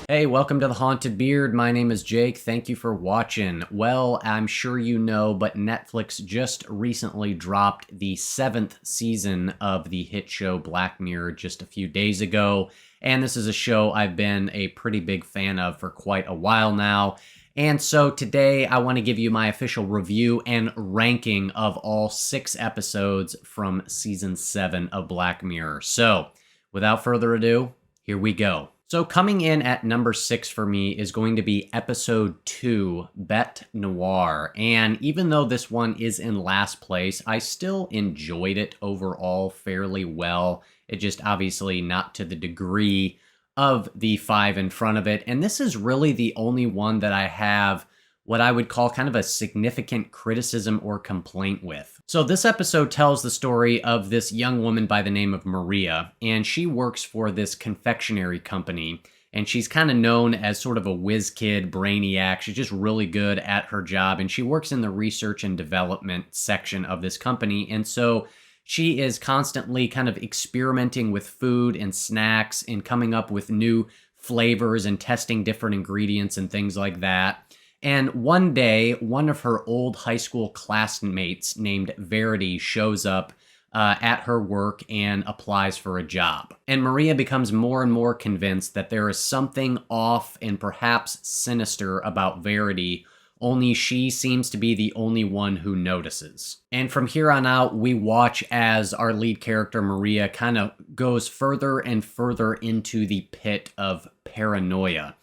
Hey, welcome to the Haunted Beard. My name is Jake. Thank you for watching. Well, I'm sure you know, but Netflix just recently dropped the 7th season of the hit show Black Mirror just a few days ago. And this is a show I've been a pretty big fan of for quite a while now. And so today I want to give you my official review and ranking of all 6 episodes from season 7 of Black Mirror. So, without further ado, here we go. So coming in at number 6 for me is going to be episode 2, Bette Noire. And even though this one is in last place, I still enjoyed it overall fairly well. It just obviously not to the degree of the 5 in front of it. And this is really the only one that I have what I would call kind of a significant criticism or complaint with. So this episode tells the story of this young woman by the name of Maria, and she works for this confectionery company, and she's kind of known as sort of a whiz kid, brainiac. She's just really good at her job, and she works in the research and development section of this company, and so she is constantly kind of experimenting with food and snacks and coming up with new flavors and testing different ingredients and things like that. And one day, one of her old high school classmates named Verity shows up at her work and applies for a job. And Maria becomes more and more convinced that there is something off and perhaps sinister about Verity, only she seems to be the only one who notices. And from here on out, we watch as our lead character, Maria, kind of goes further and further into the pit of paranoia,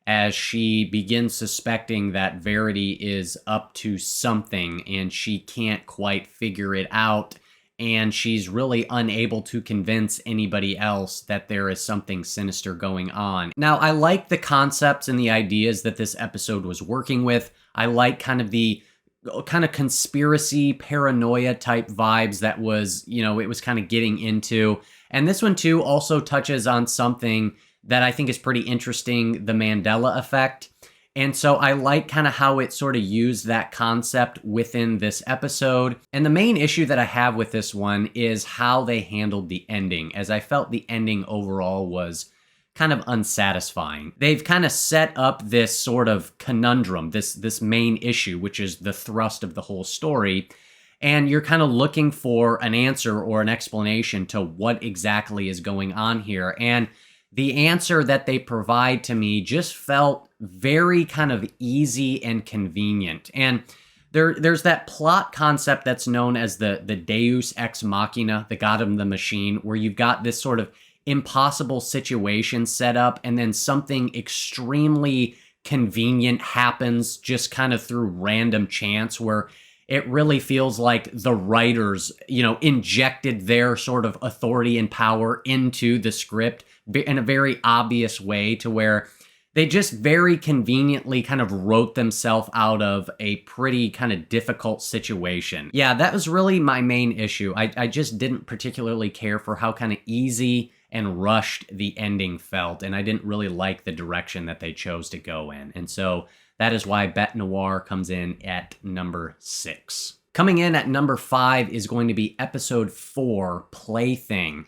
as she begins suspecting that Verity is up to something and she can't quite figure it out, and she's really unable to convince anybody else that there is something sinister going on. Now, I like the concepts and the ideas that this episode was working with. I like kind of the conspiracy, paranoia type vibes that was, it was kind of getting into. And this one too also touches on something that I think is pretty interesting, the Mandela effect. And so I like kind of how it sort of used that concept within this episode. And the main issue that I have with this one is how they handled the ending, as I felt the ending overall was kind of unsatisfying. They've kind of set up this sort of conundrum, this main issue, which is the thrust of the whole story. And you're kind of looking for an answer or an explanation to what exactly is going on here. And the answer that they provide to me just felt very kind of easy and convenient. And there's that plot concept that's known as the Deus Ex Machina, the God of the Machine, where you've got this sort of impossible situation set up, and then something extremely convenient happens just kind of through random chance, where it really feels like the writers, injected their sort of authority and power into the script in a very obvious way, to where they just very conveniently kind of wrote themselves out of a pretty kind of difficult situation. Yeah, that was really my main issue. I just didn't particularly care for how kind of easy and rushed the ending felt, and I didn't really like the direction that they chose to go in. And so that is why Bette Noire comes in at number 6. Coming in at number 5 is going to be episode 4, Plaything.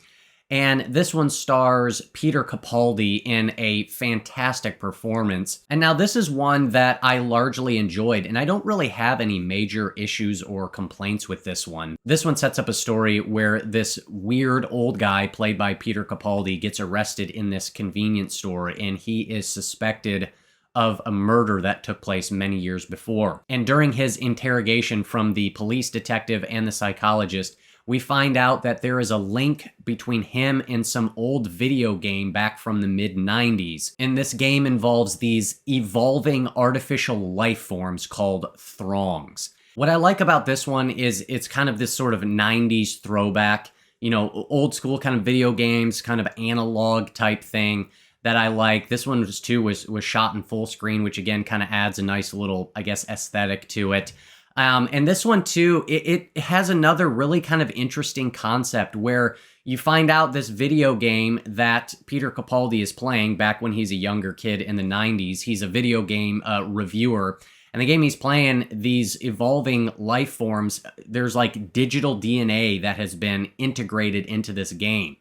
And this one stars Peter Capaldi in a fantastic performance. And now this is one that I largely enjoyed, and I don't really have any major issues or complaints with this one. This one sets up a story where this weird old guy played by Peter Capaldi gets arrested in this convenience store, and he is suspected of a murder that took place many years before. And during his interrogation from the police detective and the psychologist, we find out that there is a link between him and some old video game back from the mid-90s. And this game involves these evolving artificial life forms called throngs. What I like about this one is it's kind of this sort of 90s throwback, old school kind of video games, kind of analog type thing that I like. This one was shot in full screen, which again kind of adds a nice little, I guess, aesthetic to it. And this one too, it has another really kind of interesting concept where you find out this video game that Peter Capaldi is playing back when he's a younger kid in the 90s. He's a video game reviewer, and the game he's playing, these evolving life forms, there's like digital DNA that has been integrated into this game.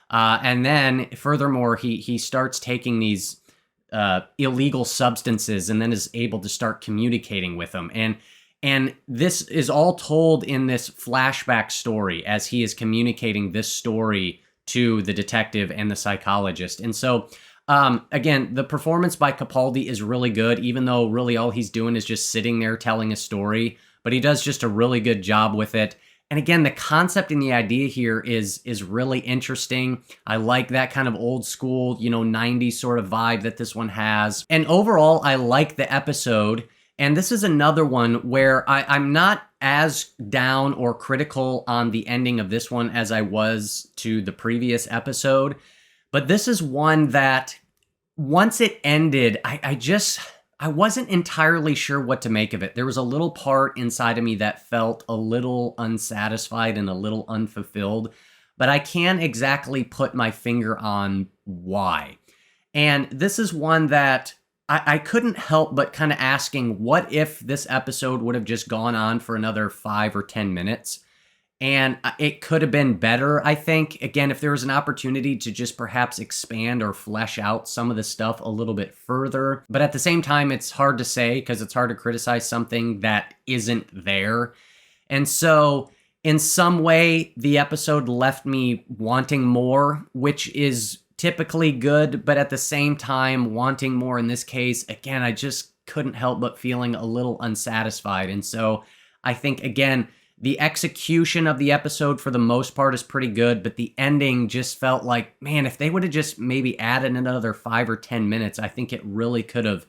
And then furthermore, he starts taking these illegal substances and then is able to start communicating with them. And this is all told in this flashback story as he is communicating this story to the detective and the psychologist. And so, again, the performance by Capaldi is really good, even though really all he's doing is just sitting there telling a story. But he does just a really good job with it. And again, the concept and the idea here is really interesting. I like that kind of old school, 90s sort of vibe that this one has. And overall, I like the episode. And this is another one where I'm not as down or critical on the ending of this one as I was to the previous episode. But this is one that once it ended, I wasn't entirely sure what to make of it. There was a little part inside of me that felt a little unsatisfied and a little unfulfilled, but I can't exactly put my finger on why. And this is one that I couldn't help but kind of asking, what if this episode would have just gone on for another 5 or 10 minutes? And it could have been better, I think. Again, if there was an opportunity to just perhaps expand or flesh out some of the stuff a little bit further. But at the same time, it's hard to say because it's hard to criticize something that isn't there. And so in some way, the episode left me wanting more, which is typically good, but at the same time, wanting more in this case, again, I just couldn't help but feeling a little unsatisfied. And so I think, again, the execution of the episode for the most part is pretty good, but the ending just felt like, man, if they would have just maybe added another 5 or 10 minutes, I think it really could have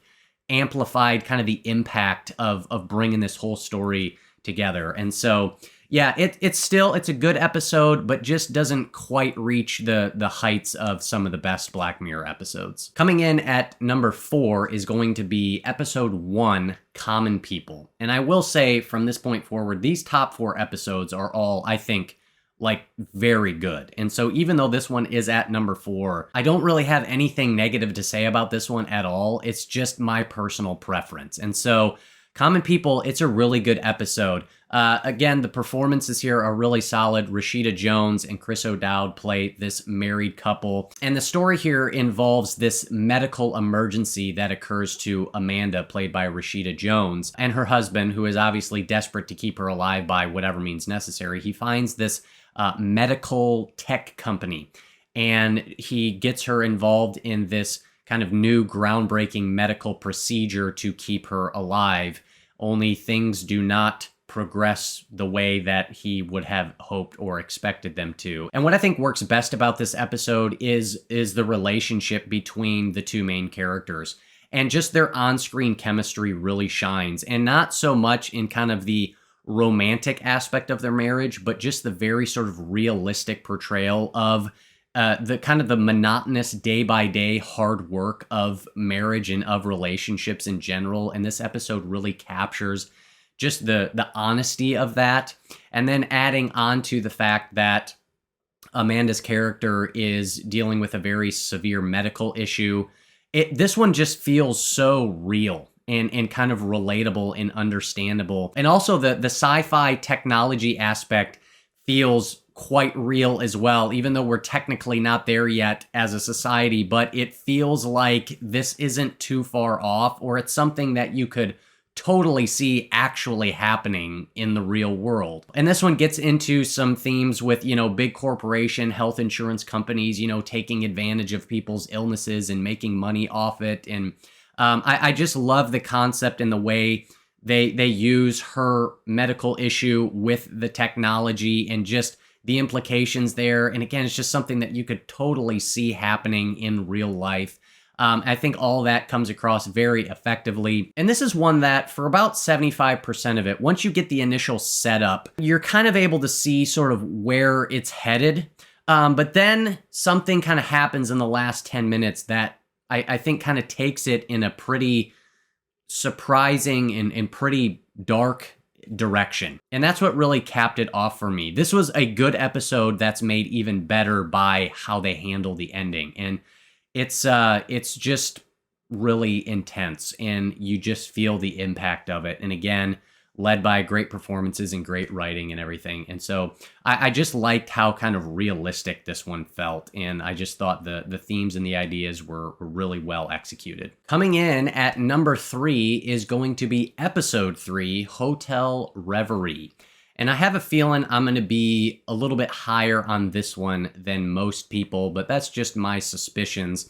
amplified kind of the impact of bringing this whole story together. And so, yeah, it's a good episode, but just doesn't quite reach the heights of some of the best Black Mirror episodes. Coming in at number 4 is going to be episode 1, Common People. And I will say from this point forward, these top 4 episodes are all, I think, like very good. And so even though this one is at number 4, I don't really have anything negative to say about this one at all. It's just my personal preference. And so Common People, it's a really good episode. Again, the performances here are really solid. Rashida Jones and Chris O'Dowd play this married couple. And the story here involves this medical emergency that occurs to Amanda, played by Rashida Jones, and her husband, who is obviously desperate to keep her alive by whatever means necessary. He finds this medical tech company, and he gets her involved in this kind of new groundbreaking medical procedure to keep her alive. Only things do not progress the way that he would have hoped or expected them to. And what I think works best about this episode is the relationship between the two main characters. And just their on-screen chemistry really shines. And not so much in kind of the romantic aspect of their marriage, but just the very sort of realistic portrayal of the kind of the monotonous day-by-day hard work of marriage and of relationships in general. And this episode really captures just the honesty of that. And then adding on to the fact that Amanda's character is dealing with a very severe medical issue. This one just feels so real and kind of relatable and understandable. And also the sci-fi technology aspect feels quite real as well, even though we're technically not there yet as a society, but it feels like this isn't too far off, or it's something that you could totally see actually happening in the real world. And this one gets into some themes with, big corporation health insurance companies, taking advantage of people's illnesses and making money off it. And I just love the concept and the way they use her medical issue with the technology and just the implications there. And again, it's just something that you could totally see happening in real life. I think all that comes across very effectively. And this is one that for about 75% of it, once you get the initial setup, you're kind of able to see sort of where it's headed. But then something kind of happens in the last 10 minutes that I think kind of takes it in a pretty surprising and pretty dark direction. And that's what really capped it off for me. This was a good episode that's made even better by how they handle the ending. And it's just really intense, and you just feel the impact of it. And again, led by great performances and great writing and everything. And so I just liked how kind of realistic this one felt. And I just thought the themes and the ideas were really well executed. Coming in at number 3 is going to be episode 3, Hotel Reverie. And I have a feeling I'm going to be a little bit higher on this one than most people, but that's just my suspicions.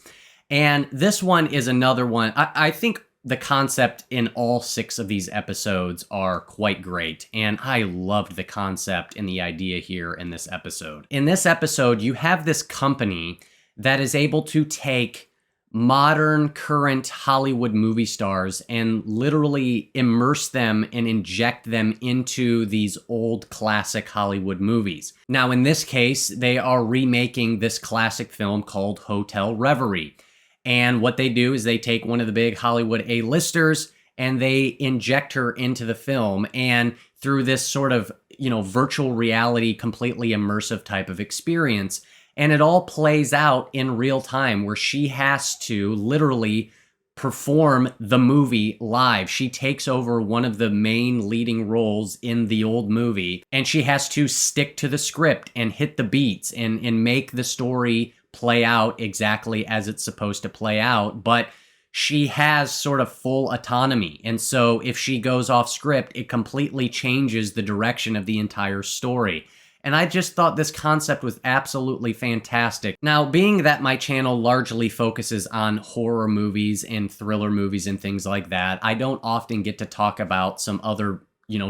And this one is another one. I think the concept in all 6 of these episodes are quite great, and I loved the concept and the idea here in this episode. In this episode, you have this company that is able to take modern, current Hollywood movie stars and literally immerse them and inject them into these old classic Hollywood movies. Now, in this case, they are remaking this classic film called Hotel Reverie. And what they do is they take one of the big Hollywood A-listers and they inject her into the film. And through this sort of, virtual reality, completely immersive type of experience. And it all plays out in real time where she has to literally perform the movie live. She takes over one of the main leading roles in the old movie, and she has to stick to the script and hit the beats and make the story play out exactly as it's supposed to play out, but she has sort of full autonomy. And so if she goes off script, it completely changes the direction of the entire story. And I just thought this concept was absolutely fantastic. Now, being that my channel largely focuses on horror movies and thriller movies and things like that, I don't often get to talk about some other,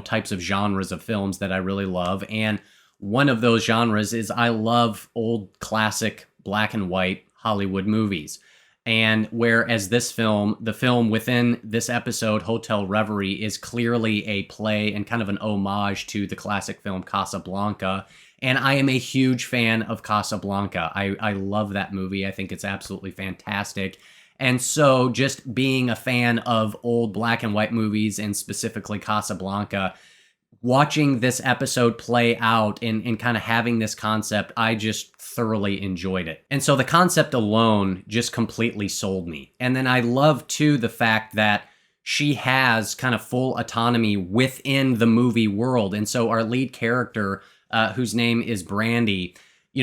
types of genres of films that I really love. And one of those genres is I love old classic black and white Hollywood movies. And whereas this film, the film within this episode, Hotel Reverie, is clearly a play and kind of an homage to the classic film Casablanca. And I am a huge fan of Casablanca. I love that movie. I think it's absolutely fantastic. And so just being a fan of old black and white movies, and specifically Casablanca, watching this episode play out and kind of having this concept, I just thoroughly enjoyed it. And so the concept alone just completely sold me. And then I love, too, the fact that she has kind of full autonomy within the movie world. And so our lead character, whose name is Brandy,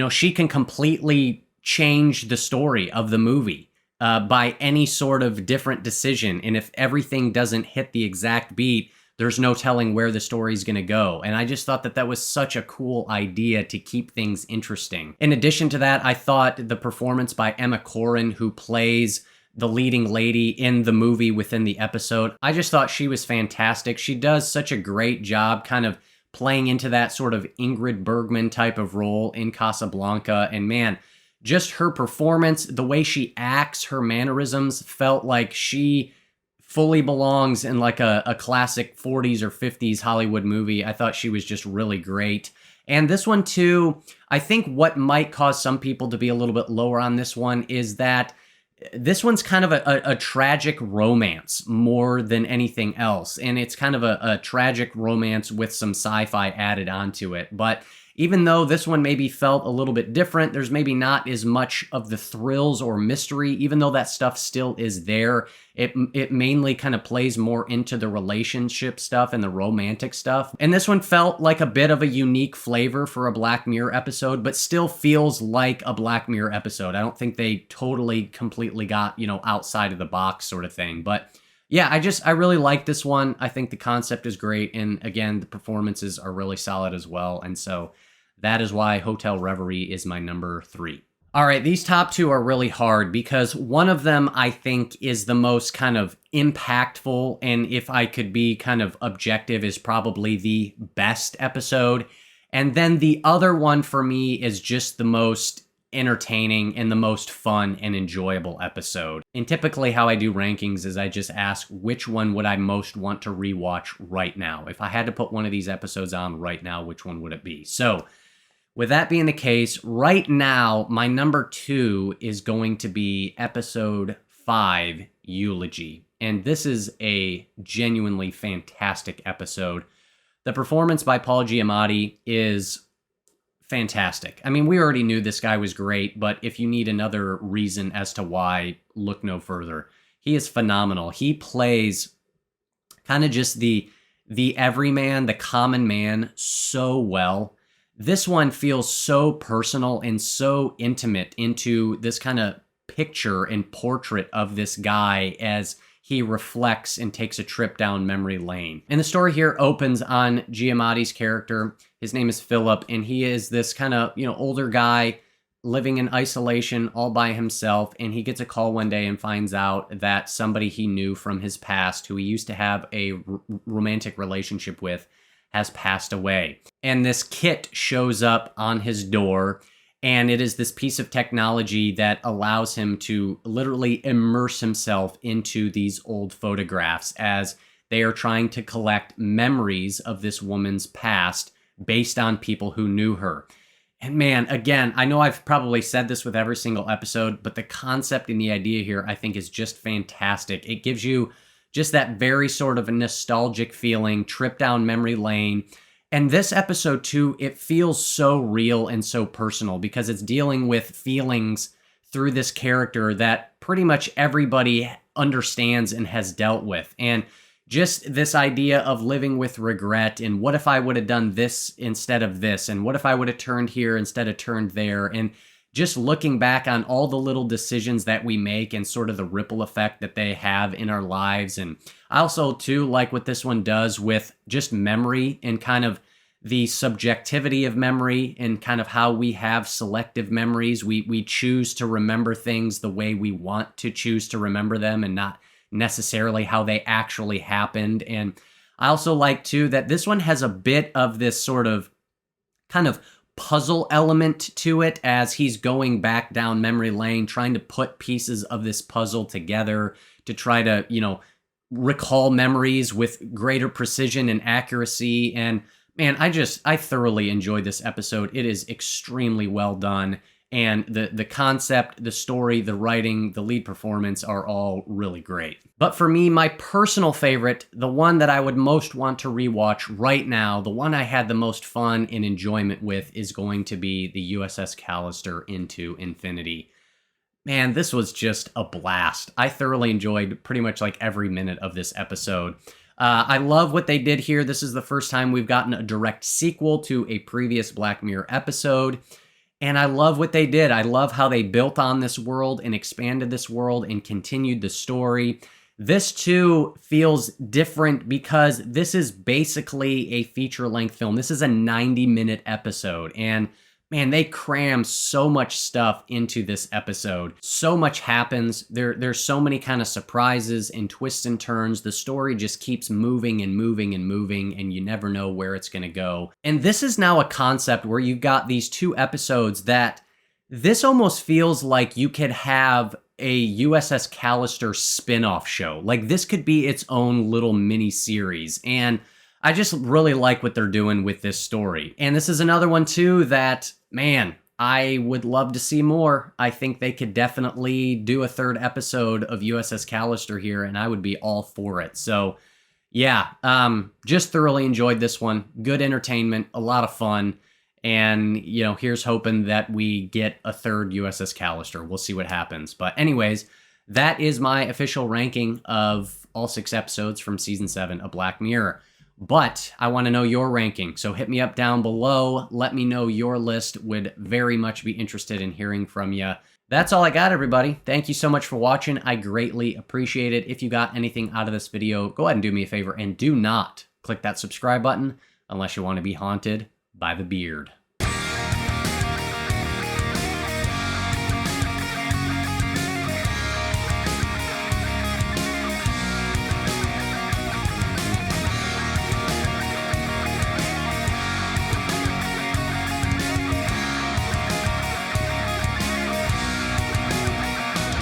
she can completely change the story of the movie by any sort of different decision. And if everything doesn't hit the exact beat, there's no telling where the story's going to go. And I just thought that was such a cool idea to keep things interesting. In addition to that, I thought the performance by Emma Corrin, who plays the leading lady in the movie within the episode, I just thought she was fantastic. She does such a great job kind of playing into that sort of Ingrid Bergman type of role in Casablanca. And man, just her performance, the way she acts, her mannerisms, felt like she fully belongs in like a classic 40s or 50s Hollywood movie. I thought she was just really great. And this one too, I think what might cause some people to be a little bit lower on this one is that this one's kind of a tragic romance more than anything else. And it's kind of a tragic romance with some sci-fi added onto it. But even though this one maybe felt a little bit different, there's maybe not as much of the thrills or mystery, even though that stuff still is there. It mainly kind of plays more into the relationship stuff and the romantic stuff. And this one felt like a bit of a unique flavor for a Black Mirror episode, but still feels like a Black Mirror episode. I don't think they totally, completely got, outside of the box sort of thing. But yeah, I really like this one. I think the concept is great. And again, the performances are really solid as well. And so that is why Hotel Reverie is my number 3. All right, these top 2 are really hard because one of them I think is the most kind of impactful, and if I could be kind of objective, is probably the best episode. And then the other one for me is just the most entertaining and the most fun and enjoyable episode. And typically how I do rankings is I just ask which one would I most want to rewatch right now. If I had to put one of these episodes on right now, which one would it be? So with that being the case, right now, my number 2 is going to be episode 5, Eulogy. And this is a genuinely fantastic episode. The performance by Paul Giamatti is fantastic. I mean, we already knew this guy was great, but if you need another reason as to why, look no further. He is phenomenal. He plays kind of just the the everyman, the common man so well. This one feels so personal and so intimate into this kind of picture and portrait of this guy as he reflects and takes a trip down memory lane. And the story here opens on Giamatti's character. His name is Philip, and he is this kind of, older guy living in isolation all by himself, and he gets a call one day and finds out that somebody he knew from his past, who he used to have a romantic relationship with, has passed away. And this kit shows up on his door, and it is this piece of technology that allows him to literally immerse himself into these old photographs as they are trying to collect memories of this woman's past based on people who knew her. And man, again, I know I've probably said this with every single episode, but the concept and the idea here, I think, is just fantastic. It gives you just that very sort of a nostalgic feeling, trip down memory lane. And this episode, too, it feels so real and so personal because it's dealing with feelings through this character that pretty much everybody understands and has dealt with. And just this idea of living with regret and what if I would have done this instead of this? And what if I would have turned here instead of turned there? And just looking back on all the little decisions that we make and sort of the ripple effect that they have in our lives. And I also, too, like what this one does with just memory and kind of the subjectivity of memory and kind of how we have selective memories. We choose to remember things the way we want to choose to remember them and not necessarily how they actually happened. And I also like, too, that this one has a bit of this sort of kind of puzzle element to it as he's going back down memory lane, trying to put pieces of this puzzle together to try to, recall memories with greater precision and accuracy. And man, I thoroughly enjoyed this episode. It is extremely well done. And the concept, the story, the writing, the lead performance are all really great. But for me, my personal favorite, the one that I would most want to rewatch right now, the one I had the most fun and enjoyment with, is going to be the USS Callister Into Infinity. Man, this was just a blast. I thoroughly enjoyed pretty much like every minute of this episode. I love what they did here. This is the first time we've gotten a direct sequel to a previous Black Mirror episode. And I love what they did. I love how they built on this world and expanded this world and continued the story. This, too, feels different because this is basically a feature-length film. This is a 90-minute episode. And man, they cram so much stuff into this episode. So much happens. There's so many kind of surprises and twists and turns. The story just keeps moving and moving and moving, and you never know where it's going to go. And this is now a concept where you've got these two episodes that this almost feels like you could have a USS Callister spin-off show. Like this could be its own little mini series. And I just really like what they're doing with this story. And this is another one, too, that, man, I would love to see more. I think they could definitely do a third episode of USS Callister here, and I would be all for it. So, yeah, just thoroughly enjoyed this one. Good entertainment, a lot of fun. And, here's hoping that we get a third USS Callister. We'll see what happens. But anyways, that is my official ranking of all 6 episodes from Season 7 of Black Mirror. But I want to know your ranking, so hit me up down below. Let me know your list. Would very much be interested in hearing from you. That's all I got, everybody. Thank you so much for watching. I greatly appreciate it. If you got anything out of this video, go ahead and do me a favor and do not click that subscribe button unless you want to be haunted by the beard.